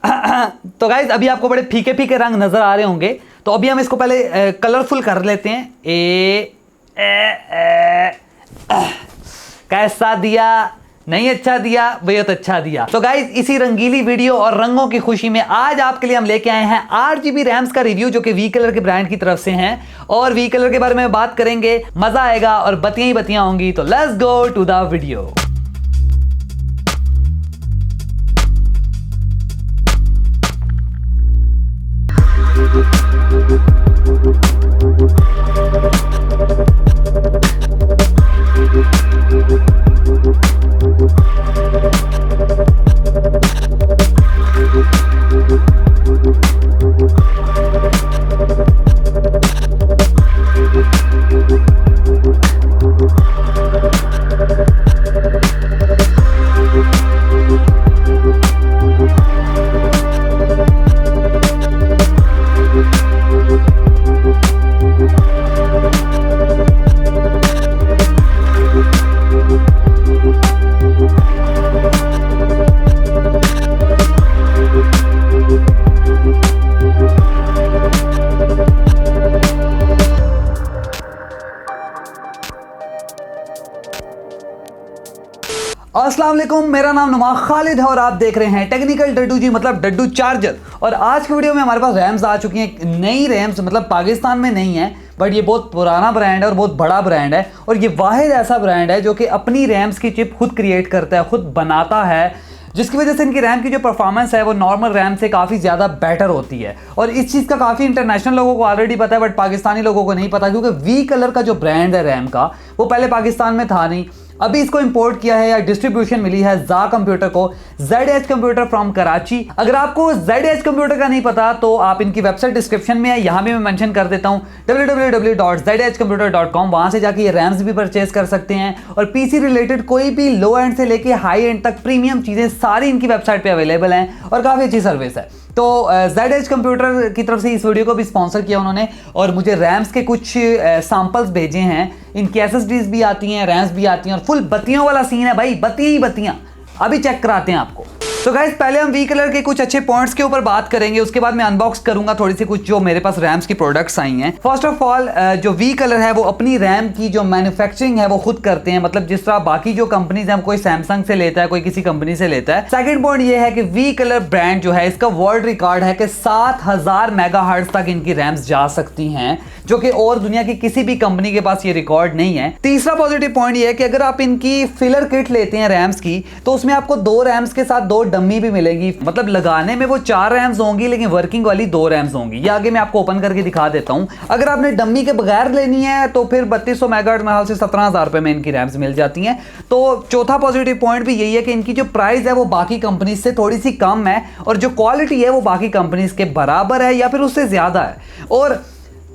तो गाइज अभी आपको बड़े फीके फीके रंग नजर आ रहे होंगे, तो अभी हम इसको पहले कलरफुल कर लेते हैं। कैसा दिया? नहीं अच्छा दिया, बेहद अच्छा दिया। तो गाइज इसी रंगीली वीडियो और रंगों की खुशी में आज आपके लिए हम लेके आए हैं 8GB रैम्स का रिव्यू, जो कि वी कलर के ब्रांड की तरफ से हैं, और वी कलर के बारे में बात करेंगे। मजा आएगा और बतियां ही बतियां होंगी। तो let's go to the video. अस्सलाम वालेकुम, मेरा नाम नुमा खालिद है और आप देख रहे हैं टेक्निकल डड्डू जी, मतलब डड्डू चार्जर। और आज की वीडियो में हमारे पास रैम्स आ चुकी हैं, नई रैम्स, मतलब पाकिस्तान में नहीं है, बट ये बहुत पुराना ब्रांड है और बहुत बड़ा ब्रांड है। और ये वाहिद ऐसा ब्रांड है जो कि अपनी रैम्स की चिप खुद क्रिएट करता है, खुद बनाता है, जिसकी वजह से इनकी रैम की जो परफॉर्मेंस है वो नॉर्मल रैम से काफ़ी ज़्यादा बेटर होती है। और इस चीज़ का काफ़ी इंटरनेशनल लोगों को ऑलरेडी पता है, बट पाकिस्तानी लोगों को नहीं पता, क्योंकि वी कलर का जो ब्रांड है रैम का वो पहले पाकिस्तान में था नहीं। अभी इसको इंपोर्ट किया है या डिस्ट्रीब्यूशन मिली है जा कंप्यूटर को, ZH कंप्यूटर फ्रॉम कराची। अगर आपको ZH कंप्यूटर का नहीं पता तो आप इनकी वेबसाइट डिस्क्रिप्शन में है, यहाँ भी मैं मेंशन कर देता हूँ, www.zhcomputer.com। वहाँ से जाके ये रैम्स भी परचेज कर सकते हैं। और पीसी रिलेटेड कोई भी लो एंड से लेके हाई एंड तक प्रीमियम चीज़ें सारी इनकी वेबसाइट पर अवेलेबल हैं और काफ़ी अच्छी सर्विस है। तो ZH कंप्यूटर की तरफ से इस वीडियो को भी स्पॉन्सर किया उन्होंने, और मुझे रैम्स के कुछ सैंपल्स भेजे हैं। इनकी SSDs भी आती हैं, रैम्स भी आती हैं, और फुल बत्तियों वाला सीन है भाई, बत्तियां ही बत्तियां। अभी चेक कराते हैं आपको। तो गाइस पहले हम वी कलर के कुछ अच्छे पॉइंट्स के ऊपर बात करेंगे, उसके बाद मैं अनबॉक्स करूंगा थोड़ी सी कुछ जो मेरे पास रैम्स की प्रोडक्ट्स आई हैं। फर्स्ट ऑफ ऑल जो वी कलर है वो अपनी रैम की जो मैन्युफैक्चरिंग है वो खुद करते हैं, मतलब जिस तरह बाकी जो कंपनीज हैं, कोई सैमसंग से लेता है, कोई किसी कंपनी से लेता है। सेकंड पॉइंट ये है कि वी कलर ब्रांड जो है इसका वर्ल्ड रिकॉर्ड है कि 7000 मेगाहर्ट्ज तक इनकी रैम्स जा सकती हैं, जो कि और दुनिया की किसी भी कंपनी के पास ये रिकॉर्ड नहीं है। तीसरा पॉजिटिव पॉइंट ये है कि अगर आप इनकी फिलर किट लेते हैं रैम्स की, तो उसमें आपको 2 रैम्स के साथ 2 डम्मी भी मिलेंगी। मतलब लगाने में वो 4 रैम्स होंगी, लेकिन वर्किंग वाली 2 रैम्स होंगी। ये आगे मैं आपको ओपन करके दिखा देता हूं। अगर आपने डम्मी के बगैर लेनी है तो फिर 3200 मेगाहर्ट्ज में से 17,000 रुपए में इनकी रैम्स मिल जाती हैं। तो चौथा पॉजिटिव पॉइंट भी यही है कि इनकी जो प्राइस है वो बाकी कंपनी से थोड़ी सी कम है, और जो क्वालिटी है वो बाकी कंपनीज के बराबर है या फिर उससे ज्यादा है। और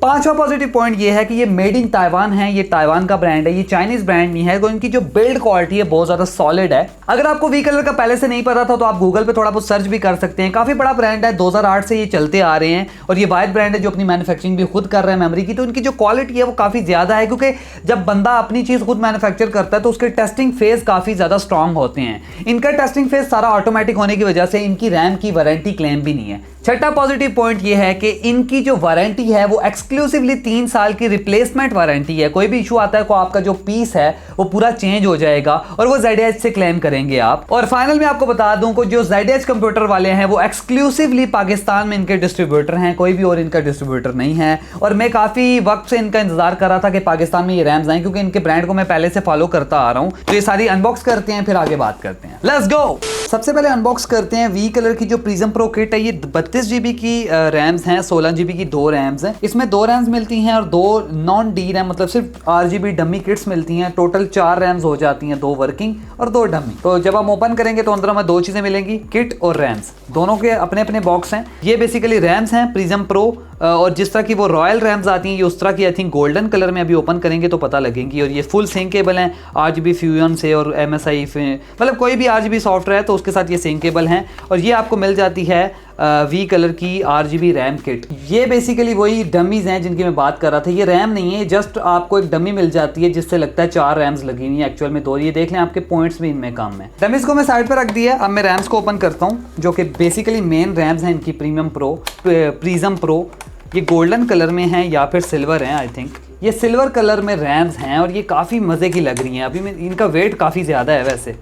पांचवा पॉजिटिव पॉइंट ये है कि ये मेड इन ताइवान है, ये ताइवान का ब्रांड है, ये चाइनीज ब्रांड नहीं है। तो इनकी जो बिल्ड क्वालिटी है बहुत ज्यादा सॉलिड है। अगर आपको वी कलर का पहले से नहीं पता था तो आप गूगल पे थोड़ा बहुत सर्च भी कर सकते हैं। काफी बड़ा ब्रांड है, 2008 से ये चलते आ रहे हैं, और ये वाइड ब्रांड है जो अपनी मैन्युफैक्चरिंग भी खुद कर रहे हैं मेमोरी की। तो इनकी जो क्वालिटी है वो काफी ज्यादा है, क्योंकि जब बंदा अपनी चीज खुद मैन्युफैक्चर करता है तो उसके टेस्टिंग फेज काफी ज्यादा स्ट्रांग होते हैं। इनका टेस्टिंग फेज सारा ऑटोमेटिक होने की वजह से इनकी रैम की वारंटी क्लेम भी नहीं है। छठा पॉजिटिव पॉइंट ये है कि इनकी जो वारंटी है वो एक्सक्लूसिवली 3 साल की रिप्लेसमेंट वारंटी है। कोई भी इशू आता है तो आपका जो पीस है वो पूरा चेंज हो जाएगा, और वो ZH से क्लेम करेंगे आप। और फाइनल में आपको बता दूं कि जो ZH कंप्यूटर वाले हैं वो एक्सक्लूसिवली पाकिस्तान में इनके डिस्ट्रीब्यूटर हैं, कोई भी और इनका डिस्ट्रीब्यूटर नहीं है। और मैं काफी वक्त से इनका इंतजार कर रहा था कि पाकिस्तान में ये रैम्स आए, क्योंकि इनके ब्रांड को मैं पहले से फॉलो करता आ रहा हूं। तो ये सारी अनबॉक्स करते हैं, फिर आगे बात करते हैं। Let's go. सबसे पहले अनबॉक्स करते हैं वी कलर की जो प्रिज्म प्रो किट है। ये 32GB की रैम्स हैं, 16GB की 2 रैम्स हैं। इसमें 2 रैम्स मिलती हैं और 2 नॉन डी रैम, मतलब सिर्फ RGB डमी किट्स मिलती हैं। टोटल 4 रैम्स हो जाती हैं, 2 वर्किंग और 2 डमी। तो जब हम ओपन करेंगे तो अंदर हमें 2 चीजें मिलेंगी, किट और रैम्स। दोनों के अपने अपने बॉक्स हैं। ये बेसिकली रैम्स हैं प्रिज्म प्रो, और जिस तरह की वो रॉयल रैम्स आती हैं ये उस तरह की आई थिंक गोल्डन कलर में अभी ओपन करेंगे तो पता लगेंगी। और ये फुल सिंकेबल हैं RGB फ्यूजन से और MSI, मतलब कोई भी RGB सॉफ्टवेयर है तो उसके साथ ये सिंकेबल हैं। और ये आपको मिल जाती है वी कलर की RGB रैम किट। ये बेसिकली वही डमीज़ हैं जिनकी मैं बात कर रहा था। ये रैम नहीं है, जस्ट आपको एक डमी मिल जाती है जिससे लगता है 4 रैम्स लगी हुई है, एक्चुअल में 2। ये देख लें, आपके पॉइंट्स भी इनमें कम है। डमीज़ को मैं साइड पर रख दिया। अब मैं रैम्स को ओपन करता हूँ, जो कि बेसिकली मेन रैम्स हैं इनकी प्रीज्म प्रो। ये गोल्डन कलर में हैं या फिर सिल्वर हैं, आई थिंक ये सिल्वर कलर में रैम्स हैं और ये काफ़ी मज़े की लग रही हैं। अभी मैं इनका वेट काफ़ी ज़्यादा है वैसे।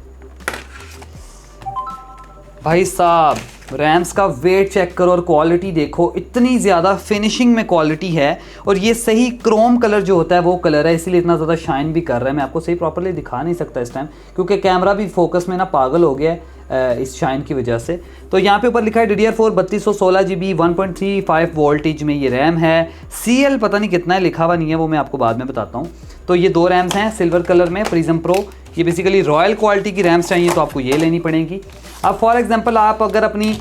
भाई साहब, रैम्स का वेट चेक करो और क्वालिटी देखो, इतनी ज़्यादा फिनिशिंग में क्वालिटी है। और ये सही क्रोम कलर जो होता है वो कलर है, इसीलिए इतना ज़्यादा शाइन भी कर रहा है। मैं आपको सही प्रॉपर्ली दिखा नहीं सकता इस टाइम, क्योंकि कैमरा भी फोकस में ना पागल हो गया है इस शाइन की वजह से। तो यहाँ पे ऊपर लिखा है DDR4 3216 GB 1.35 वोल्टेज में ये रैम है। CL पता नहीं कितना है, लिखा हुआ नहीं है, वो मैं आपको बाद में बताता हूँ। तो ये 2 रैम्स हैं सिल्वर कलर में प्रिज्म प्रो। ये बेसिकली रॉयल क्वालिटी की रैम्स चाहिए तो आपको ये लेनी पड़ेगी। अब फॉर एग्जांपल आप अगर अपनी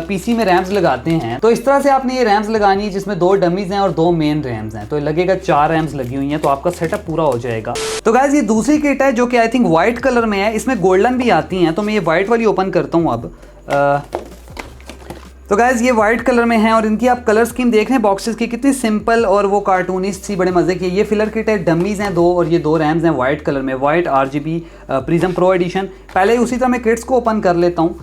PC में रैम्स लगाते हैं तो इस तरह से आपने ये रैम्स लगानी है जिसमें 2 डमीज़ हैं और 2 मेन रैम्स हैं, तो लगेगा 4 रैम्स लगी हुई हैं, तो आपका सेटअप पूरा हो जाएगा। तो गाइस ये दूसरी किट है जो कि आई थिंक वाइट कलर में है, इसमें गोल्डन भी आती हैं। तो मैं ये वाइट वाली ओपन करता हूँ अब। तो गाइज़ ये वाइट कलर में है और इनकी आप कलर स्कीम देख रहे हैं बॉक्सेस की, कितनी सिंपल और वो कार्टूनिस्ट सी, बड़े मज़े की। ये फिलर किट है, डमीज़ हैं 2 और ये 2 रैम्स हैं वाइट कलर में, white RGB prism pro edition. पहले उसी तरह मैं किट्स को ओपन कर लेता हूँ।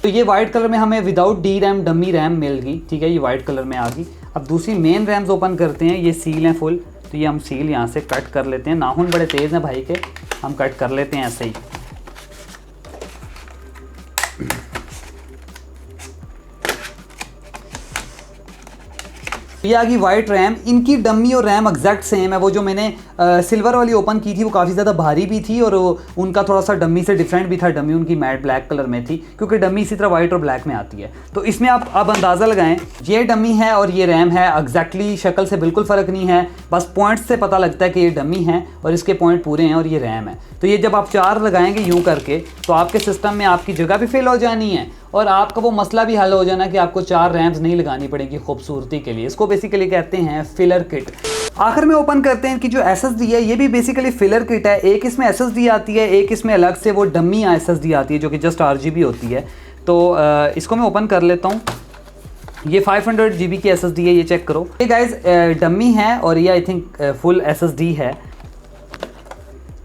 तो ये वाइट कलर में हमें विदाउट DRAM डमी रैम मिल गई, ठीक है, ये वाइट कलर में आ गई। अब दूसरी मेन रैम्स ओपन करते हैं। ये सील हैं फुल, तो ये हम सील यहाँ से कट कर लेते हैं। नाखून बड़े तेज़ हैं भाई के, हम कट कर लेते हैं ऐसे ही। ये आ गई वाइट रैम। इनकी डमी और रैम एग्जैक्ट सेम है। वो जो मैंने सिल्वर वाली ओपन की थी वो काफ़ी ज़्यादा भारी भी थी और उनका थोड़ा सा डमी से डिफरेंट भी था। डमी उनकी मैट ब्लैक कलर में थी, क्योंकि डमी इसी तरह वाइट और ब्लैक में आती है। तो इसमें आप अब अंदाज़ा लगाएं, ये डमी है और ये रैम है। एग्जैक्टली शक्ल से बिल्कुल फ़र्क नहीं है, बस पॉइंट्स से पता लगता है कि ये डमी है और इसके पॉइंट पूरे हैं और ये रैम है। तो ये जब आप 4 लगाएंगे यूँ करके तो आपके सिस्टम में आपकी जगह भी फिल हो जानी है और आपका वो मसला भी हल हो जाना कि आपको 4 रैम्स नहीं लगानी पड़ेगी खूबसूरती के लिए। इसको बेसिकली कहते हैं फिलर किट। आखिर में ओपन करते हैं कि जो SSD है ये भी बेसिकली फिलर किट है। एक इसमें SSD आती है, एक इसमें अलग से वो डमी SSD आती है जो कि जस्ट RGB होती है। तो इसको मैं ओपन कर लेता हूँ। ये 500 GB की SSD है, ये चेक करो। ये गाइज डमी है और ये आई थिंक फुल SSD है।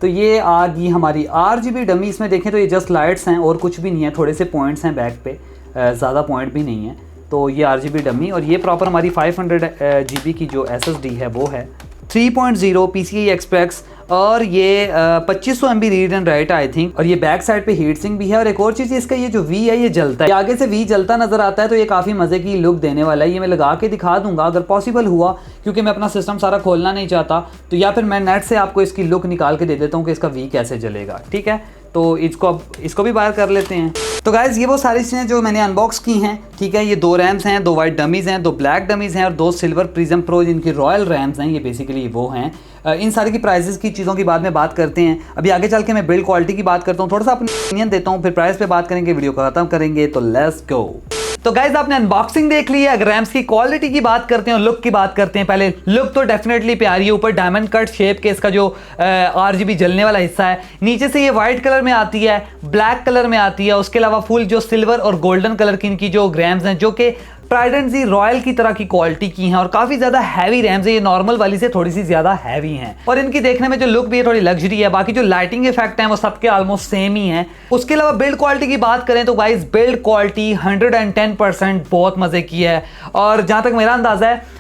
तो ये आ गई हमारी RGB डमी। इसमें देखें तो ये जस्ट लाइट्स हैं और कुछ भी नहीं है, थोड़े से पॉइंट्स हैं बैक पे, ज़्यादा पॉइंट भी नहीं है। तो ये RGB डमी और ये प्रॉपर हमारी 500 GB की जो SSD है वो है 3.0 PCI Express और ये 2500 MB read and right I think. और ये बैक साइड पे हीट सिंक भी है। और एक और चीज़ इसका ये जो V है ये जलता है, आगे से V जलता नज़र आता है, तो ये काफ़ी मज़े की लुक देने वाला है। ये मैं लगा के दिखा दूंगा अगर पॉसिबल हुआ, क्योंकि मैं अपना सिस्टम सारा खोलना नहीं चाहता। तो या फिर मैं नेट से आपको इसकी लुक निकाल के दे देता हूँ कि इसका V कैसे जलेगा, ठीक है। तो इसको भी बाहर कर लेते हैं। तो गाइज ये वो सारी चीज़ें जो मैंने अनबॉक्स की हैं, ठीक है। ये 2 रैम्स हैं, 2 वाइट डमीज़ हैं, 2 ब्लैक डमीज़ हैं और 2 सिल्वर प्रिज्म प्रो जिनकी रॉयल रैम्स हैं। ये बेसिकली वो हैं। इन सारी की प्राइसेस की चीज़ों की बाद में बात करते हैं। अभी आगे चल के मैं बिल्ड क्वालिटी की बात करता हूँ, थोड़ा सा अपनी ओपिनियन देता हूँ, फिर प्राइस पे बात करेंगे, वीडियो को ख़त्म करेंगे। तो लेट्स गो। तो गाइज आपने अनबॉक्सिंग देख ली है। अगर रैम्स की क्वालिटी की बात करते हैं और लुक की बात करते हैं, पहले लुक तो डेफिनेटली प्यारी है। ऊपर डायमंड कट शेप के इसका जो RGB जलने वाला हिस्सा है, नीचे से ये वाइट कलर में आती है, ब्लैक कलर में आती है। उसके अलावा फुल जो सिल्वर और गोल्डन कलर की इनकी जो रैम्स हैं जो कि ट्राइडेंट जी रॉयल की तरह की क्वालिटी की हैं और काफ़ी ज़्यादा हैवी रैम्स है। ये नॉर्मल वाली से थोड़ी सी ज़्यादा हैवी हैं और इनकी देखने में जो लुक भी है थोड़ी लग्जरी है। बाकी जो लाइटिंग इफेक्ट हैं वो सबके ऑलमोस्ट सेम ही हैं। उसके अलावा बिल्ड क्वालिटी की बात करें तो गाइस बिल्ड क्वालिटी 110% बहुत मज़े की है। और जहाँ तक मेरा अंदाज़ा है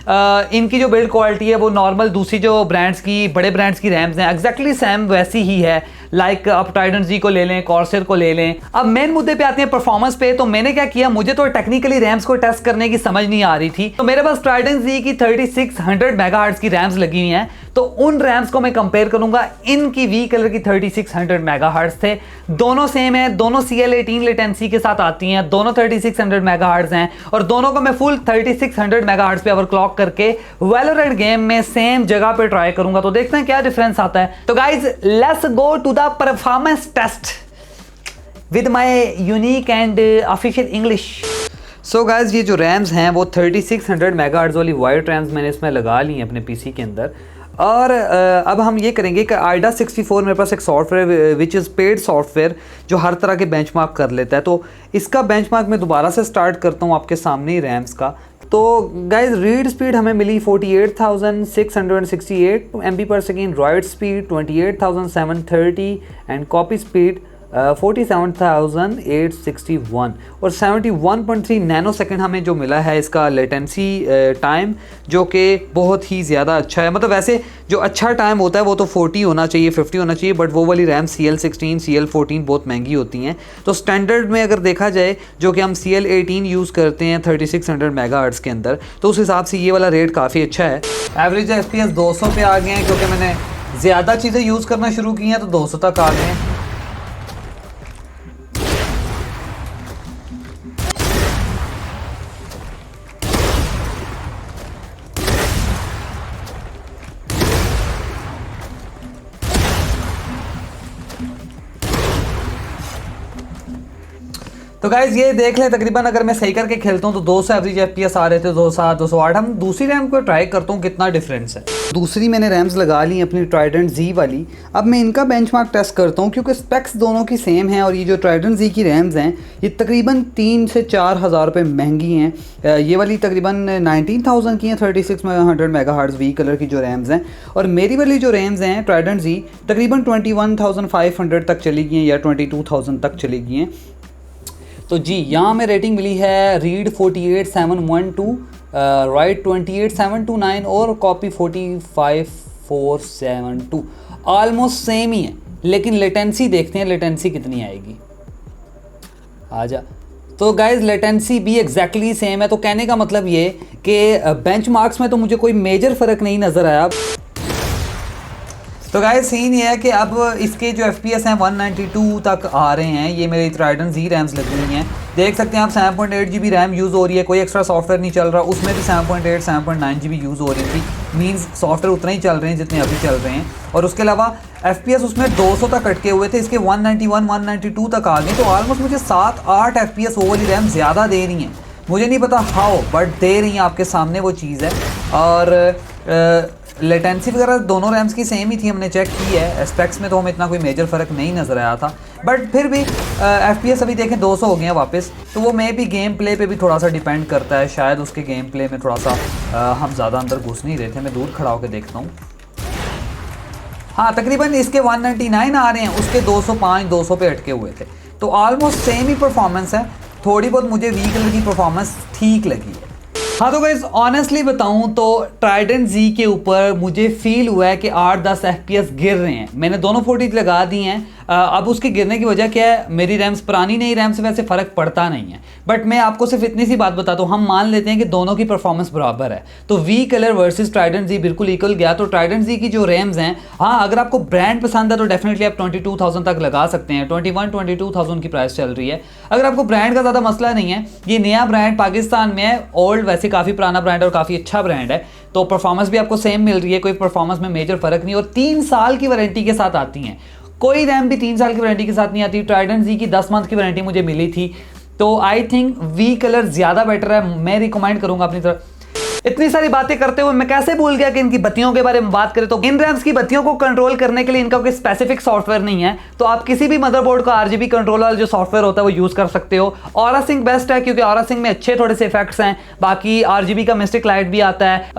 इनकी जो बिल्ड क्वालिटी है वो नॉर्मल दूसरी जो ब्रांड्स की, बड़े ब्रांड्स की रैम्स हैं एग्जैक्टली सेम वैसी ही है। लाइक आप ट्राइडेंट जी को ले लें, कॉर्सर को ले लें। अब मेन मुद्दे पे आते हैं परफॉर्मेंस पे। तो मैंने क्या किया, मुझे तो टेक्निकली रैम्स को टेस्ट करने की समझ नहीं आ रही थी, तो मेरे पास ट्राइडेंट जी की 3600 मेगाहर्ट्ज की रैम्स लगी हुई हैं। तो उन रैम्स को मैं कंपेयर करूंगा, इनकी वी कलर की 3600 मेगाहर्ट्ज थे। दोनों सेम है, दोनों CL18 लेटेंसी के साथ आती हैं, दोनों 3600 मेगाहर्ट्ज हैं और दोनों को मैं फुल 3600 मेगाहर्ट्ज पे ओवरक्लॉक करके वैलोरेंट गेम में सेम जगह पे ट्राई करूंगा। तो देखते हैं क्या डिफरेंस आता है। तो guys let's go to the performance test with my unique and official English. So guys ये जो रैम्स हैं वो 3600 मेगाहर्ट्ज वाली वाइट रैम्स मैंने इसमें लगा ली हैं अपने PC के अंदर। और अब हम ये करेंगे कि आइडा 64 मेरे पास एक software which is paid software जो हर तरह के बेंचमार्क कर लेता है। तो इसका बेंचमार्क मैं दोबारा से स्टार्ट करता हूँ आपके सामने ही रैम्स का। तो गाइज रीड स्पीड हमें मिली 48,668 MB/s, right speed 28,730 and copy speed 47,861 और 71.3 नैनो सेकेंड हमें जो मिला है इसका लेटेंसी टाइम, जो कि बहुत ही ज़्यादा अच्छा है। मतलब वैसे जो अच्छा टाइम होता है वो तो 40 होना चाहिए, 50 होना चाहिए, बट वो वाली रैम CL16 CL14 बहुत महंगी होती हैं। तो स्टैंडर्ड में अगर देखा जाए जो कि हम CL18 यूज़ करते हैं 3600 MHz के अंदर, तो उस हिसाब से ये वाला रेट काफ़ी अच्छा है। एवरेज FPS 200 पे आ गए हैं क्योंकि मैंने ज़्यादा चीज़ें यूज़ करना शुरू की हैं, तो 200 तक आ गए हैं। तो गाइज ये देख लें, तकरीबन अगर मैं सही करके खेलता हूँ तो 200 एवरेज FPS आ रहे थे, 207 208। हम दूसरी रैम को ट्राई करता हूँ कितना डिफरेंस है। दूसरी मैंने रैम्स लगा ली अपनी ट्राइडेंट Z वाली। अब मैं इनका बेंचमार्क टेस्ट करता हूँ क्योंकि स्पेक्स दोनों की सेम है और ये जो ट्राइडेंट Z की रैम्स हैं ये तकरीबन 3 से 4 हज़ार रुपये महंगी हैं। ये वाली तकरीबन 19,000 की हैं, 3600 MHz वी कलर की जो रैम्स हैं, और मेरी वाली जो रैम्स हैं ट्राइडेंट Z तकरीबन 21,500 तक चली गई हैं या 22,000 तक चली गई हैं। तो जी यहाँ में रेटिंग मिली है रीड 48,712, राइट 28,729 और कॉपी 45,472। ऑलमोस्ट सेम ही है, लेकिन लेटेंसी देखते हैं लेटेंसी कितनी आएगी। आजा। तो गाइज लेटेंसी भी एग्जैक्टली सेम है। तो कहने का मतलब ये कि बेंचमार्क्स में तो मुझे कोई मेजर फ़र्क नहीं नज़र आया। तो गाइस सीन ये है कि अब इसके जो FPS हैं 192 तक आ रहे हैं। ये मेरी ट्राइडेंट Z रैम्स लगी हुई हैं, देख सकते हैं आप। 7.8 GB रैम यूज़ हो रही है, कोई एक्स्ट्रा सॉफ्टवेयर नहीं चल रहा। उसमें भी 7.8 7.9 GB यूज़ हो रही थी, मींस सॉफ्टवेयर उतना ही चल रहे हैं जितने अभी चल रहे हैं। और उसके अलावा FPS उसमें 200 तक अटके हुए थे, इसके 191 192 तक आ गए। तो ऑलमोस्ट मुझे 7-8 FPS वो वाली रैम ज़्यादा दे रही हैं। मुझे नहीं पता हाउ, बट दे रही हैं, आपके सामने वो चीज़ है। और लेटेंसी वगैरह दोनों रैम्स की सेम ही थी, हमने चेक की है। स्पेक्स में तो हमें इतना कोई मेजर फ़र्क नहीं नज़र आया था, बट फिर भी FPS अभी देखें 200 हो गए हैं वापस। तो वो मे भी गेम प्ले पे भी थोड़ा सा डिपेंड करता है, शायद उसके गेम प्ले में थोड़ा सा हम ज़्यादा अंदर घुस नहीं रहे थे। मैं दूर खड़ा होकर देखता हूँ। हाँ, तकरीबन इसके 199 आ रहे हैं, उसके 205 200 पे अटके हुए थे। तो ऑलमोस्ट सेम ही परफॉर्मेंस है। थोड़ी बहुत मुझे वी कलर की परफॉर्मेंस ठीक लगी है। हाँ तो गाइस ऑनेस्टली बताऊं तो ट्राइडेंट Z के ऊपर मुझे फील हुआ है कि 8-10 FPS गिर रहे हैं। मैंने दोनों फुटेज लगा दी हैं। अब उसके गिरने की वजह क्या है, मेरी रैम्स पुरानी नई रैम से वैसे फ़र्क पड़ता नहीं है, बट मैं आपको सिर्फ इतनी सी बात बताता हूँ। हम मान लेते हैं कि दोनों की परफॉर्मेंस बराबर है, तो V colour versus Trident Z बिल्कुल इक्वल गया। तो ट्राइडेंट Z की जो रैम्स हैं, हाँ अगर आपको ब्रांड पसंद है तो डेफिनेटली आप 22,000 तक लगा सकते हैं। 22,000 की प्राइस चल रही है। अगर आपको ब्रांड का ज़्यादा मसला नहीं है, ये नया ब्रांड पाकिस्तान में है, ओल्ड वैसे काफ़ी पुराना ब्रांड और काफ़ी अच्छा ब्रांड है, तो परफॉर्मेंस भी आपको सेम मिल रही है, कोई परफॉर्मेंस में मेजर फ़र्क नहीं। और 3 साल की वारंटी के साथ आती हैं, कोई रैम भी 3 साल की वारंटी के साथ नहीं आती। ट्राइडेंट Z की 10 मंथ की वारंटी मुझे मिली थी। तो आई थिंक वी कलर ज़्यादा बेटर है, मैं रिकमेंड करूँगा अपनी तरफ। इतनी सारी बातें करते हुए मैं कैसे भूल गया कि इनकी बत्तियों के बारे में बात करें। तो इन रैम्स की बत्तियों को कंट्रोल करने के लिए इनका कोई स्पेसिफिक सॉफ्टवेयर नहीं है, तो आप किसी भी मदरबोर्ड का RGB कंट्रोल वाला जो सॉफ्टवेयर होता है वो यूज़ कर सकते हो। ऑरा सिंक बेस्ट है क्योंकि ऑरा सिंक में अच्छे थोड़े से इफेक्ट्स हैं। बाकी RGB का मिस्टिक लाइट भी आता है,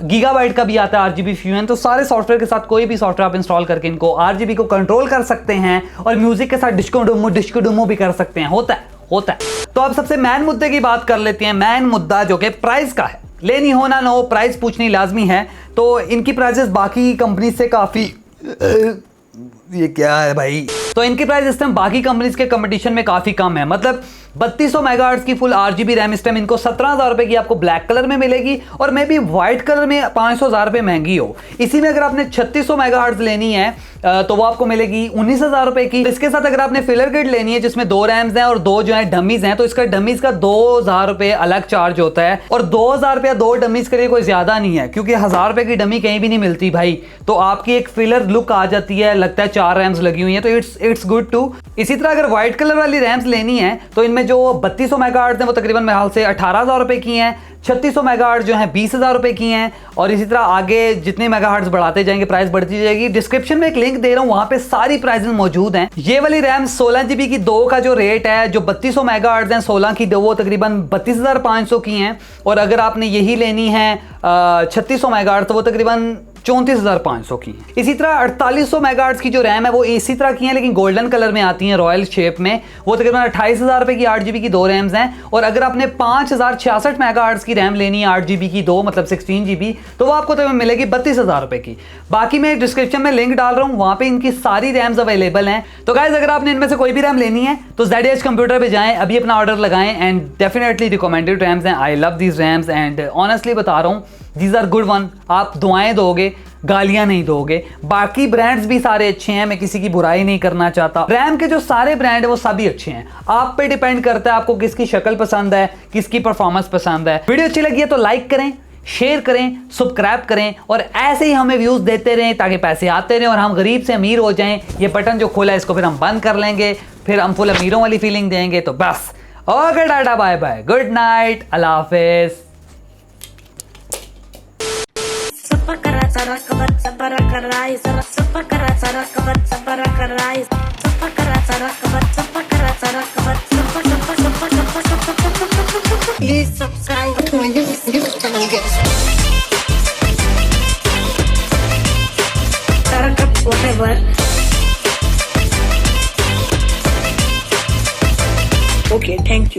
गीगाबाइट का भी आता है RGB फ्यूजन। तो सारे सॉफ्टवेयर के साथ कोई भी सॉफ्टवेयर आप इंस्टॉल करके इनको RGB को कंट्रोल कर सकते हैं और म्यूजिक के साथ डिस्को डुमो भी कर सकते हैं। होता है। तो अब सबसे मैन मुद्दे की बात कर लेते हैं। मैन मुद्दा जो कि प्राइस का है। लेनी हो ना नो, प्राइस पूछनी लाजमी है। तो इनकी प्राइसेस बाकी कंपनी से काफ़ी ये क्या है भाई, तो इनकी प्राइस इस टाइम बाकी कंपनीज के कंपटीशन में काफ़ी कम है। मतलब 3200 मेगाहर्ट्ज की फुल RGB रैम इस टाइम इनको 17,000 रुपये की आपको ब्लैक कलर में मिलेगी, और मे भी वाइट कलर में 500,000 रुपये महंगी हो। इसी में अगर आपने 3600 मेगाहर्ट्ज लेनी है तो वो आपको मिलेगी 19,000 रुपये की। इसके साथ अगर आपने फिलर किट लेनी है जिसमें 2 रैम्स हैं और 2 जो है डमीज हैं, तो इसका डमीज का 2,000 रुपये अलग चार्ज होता है। और 2,000 रुपया 2 डमीज के लिए कोई ज़्यादा नहीं है, क्योंकि 1,000 रुपये की डमी कहीं भी नहीं मिलती भाई। तो आपकी एक फिलर लुक आ जाती है, लगता है 4 रैम्स लगी हुई हैं, तो इट्स गुड टू। इसी तरह अगर व्हाइट कलर वाली रैम्स लेनी है तो इनमें में जो 3200 मेगाहर्ट्ज हैं वो तकरीबन मेरे हाल से 18,000 रुपए की हैं, 3600 मेगाहर्ट्ज जो हैं 20,000 रुपए की हैं, और इसी तरह आगे जितने मेगाहर्ट्ज बढ़ाते जाएंगे प्राइस बढ़ती जाएगी। डिस्क्रिप्शन में एक लिंक दे रहा हूं, वहां पे सारी प्राइसेस मौजूद हैं। ये वाली रैम 16 GB की 2 का जो रेट है, जो 3200 मेगाहर्ट्ज हैं 16 की 2 वो तकरीबन 32,500 की हैं, और अगर आपने यही लेनी है 3600 मेगाहर्ट्ज तो वो तकरीबन 34,500 की। इसी तरह 4800 मेगाहर्ट्ज की जो रैम है वो इसी तरह की है लेकिन गोल्डन कलर में आती हैं, रॉयल शेप में, वो तकरीबन 28,000 रुपए की 8 GB की 2 रैम्स हैं। और अगर आपने 5066 मेगाहर्ट्ज की रैम लेनी है 8 GB की 2 मतलब 16 GB तो वो आपको तकरीबन मिलेगी 32,000 रुपए की। बाकी मैं डिस्क्रिप्शन में लिंक डाल रहा हूँ, वहां पे इनकी सारी रैम्स अवेलेबल हैं। तो गाइस अगर आपने इनमें से कोई भी रैम लेनी है तो ZH कंप्यूटर पे जाएं, अभी अपना ऑर्डर लगाएं, एंड डेफिनेटली रिकमेंडेड रैम्स हैं। I love these RAMs and honestly बता रहा हूँ दीज आर गुड वन। आप दुआएं दोगे, गालियां नहीं दोगे। बाकी ब्रांड्स भी सारे अच्छे हैं, मैं किसी की बुराई नहीं करना चाहता। रैम के जो सारे ब्रांड है वो सभी अच्छे हैं, आप पे डिपेंड करता है आपको किसकी शक्ल पसंद है, किसकी परफॉर्मेंस पसंद है। वीडियो अच्छी लगी है तो लाइक करें, शेयर करें, सब्सक्राइब करें, और ऐसे ही हमें व्यूज देते रहें ताकि पैसे आते रहें और हम गरीब से अमीर हो जाएं। ये बटन जो खोला है इसको फिर हम बंद कर लेंगे, फिर हम फुल अमीरों वाली फीलिंग देंगे। तो बस okay, tata, bye bye, good night, अल्लाह हाफिज। Please subscribe to my YouTube channel, guys. Tarakat, whatever. Okay, thank you.